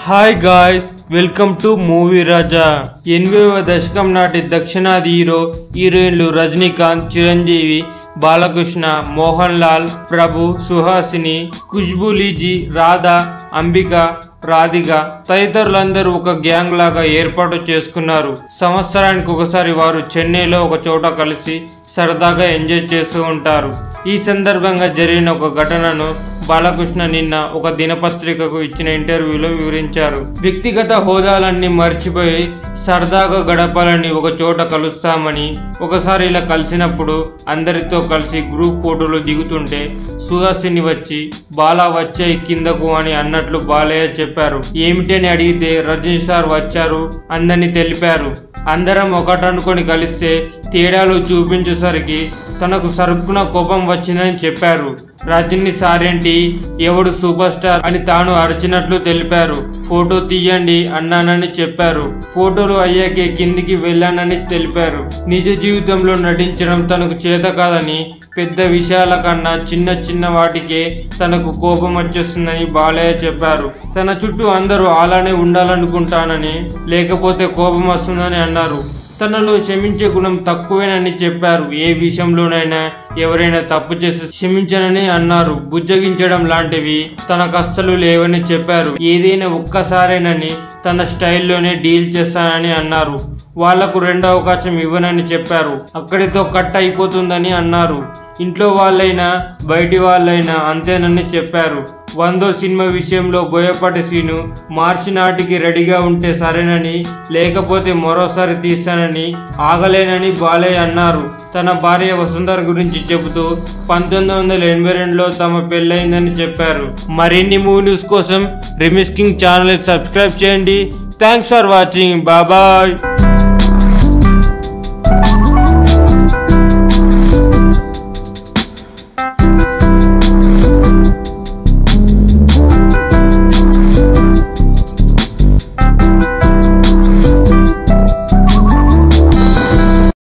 Hi guys, welcome to movie Raja. 80వ దశకం నాటి దక్షిణాది హీరోయిన్లు రజనీకాంత్, చిరంజీవి, బాలకృష్ణ, మోహన్ లాల్, ప్రభు, సుహాసిని, ఖుష్బూ లీజీ, రాధా, అంబిక, రాధిక తదితరులందరూ ఒక గ్యాంగ్ లాగా ఏర్పాటు చేసుకున్నారు. సంవత్సరానికి ఒకసారి వారు చెన్నైలో ఒక చోట కలిసి సరదాగా ఎంజాయ్ చేస్తూ ఉంటారు. ఈ సందర్భంగా జరిగిన ఒక ఘటనను బాలకృష్ణ నిన్న ఒక దినపత్రికకు ఇచ్చిన ఇంటర్వ్యూలో వివరించారు. వ్యక్తిగత హోదాలన్నీ మర్చిపోయి సరదాగా గడపాలని ఒక చోట కలుస్తామని, ఒకసారి ఇలా కలిసినప్పుడు అందరితో కలిసి గ్రూప్ ఫోటోలు దిగుతుంటే సుహాసిని వచ్చి బాలా వచ్చాయి కిందకు అని అన్నట్లు బాలయ్య చెప్పారు. ఏమిటని అడిగితే రజనీ సార్ వచ్చారు అందని తెలిపారు. అందరం ఒకటనుకొని కలిస్తే తేడాలు చూపించేసరికి తనకు సరుకున కోపం వచ్చిందని చెప్పారు. రజనీ సారేంటి, ఎవడు సూపర్ స్టార్ అని తాను అరిచినట్లు తెలిపారు. ఫోటో తీయండి అన్నానని చెప్పారు. ఫోటోలు అయ్యాకే కిందికి వెళ్ళానని తెలిపారు. నిజ జీవితంలో నటించడం తనకు చేత కాదని, పెద్ద విషయాల కన్నా చిన్న చిన్న వాటికే తనకు కోపం వచ్చేస్తుందని బాలయ్య చెప్పారు. తన చుట్టూ అందరూ అలానే ఉండాలనుకుంటానని, లేకపోతే కోపం వస్తుందని అన్నారు. తనలో క్షమించే గుణం తక్కువేనని చెప్పారు. ఏ విషయంలోనైనా ఎవరైనా తప్పు చేసి క్షమించనని అన్నారు. బుజ్జగించడం లాంటివి తనకు అస్సలు లేవని చెప్పారు. ఏదైనా ఒక్కసారేనని తన స్టైల్లోనే డీల్ చేస్తానని అన్నారు. వాళ్లకు రెండో అవకాశం ఇవ్వనని చెప్పారు. అక్కడితో కట్ అయిపోతుందని అన్నారు. ఇంట్లో వాళ్ళైనా బయటి వాళ్ళైనా అంతేనని చెప్పారు. 100వ సినిమా విషయంలో బోయపాటి సీను మార్చి నాటికి రెడీగా ఉంటే సరేనని, లేకపోతే మరోసారి తీస్తానని, ఆగలేనని బాలయ్య అన్నారు. తన భార్య వసుంధర గురించి చెబుతూ 1982లో తమ పెళ్ళైందని చెప్పారు. మరిన్ని మూవీ న్యూస్ కోసం రిమిక్స్ కింగ్ ఛానల్ సబ్స్క్రైబ్ చేయండి. Thanks for watching. బాయ్.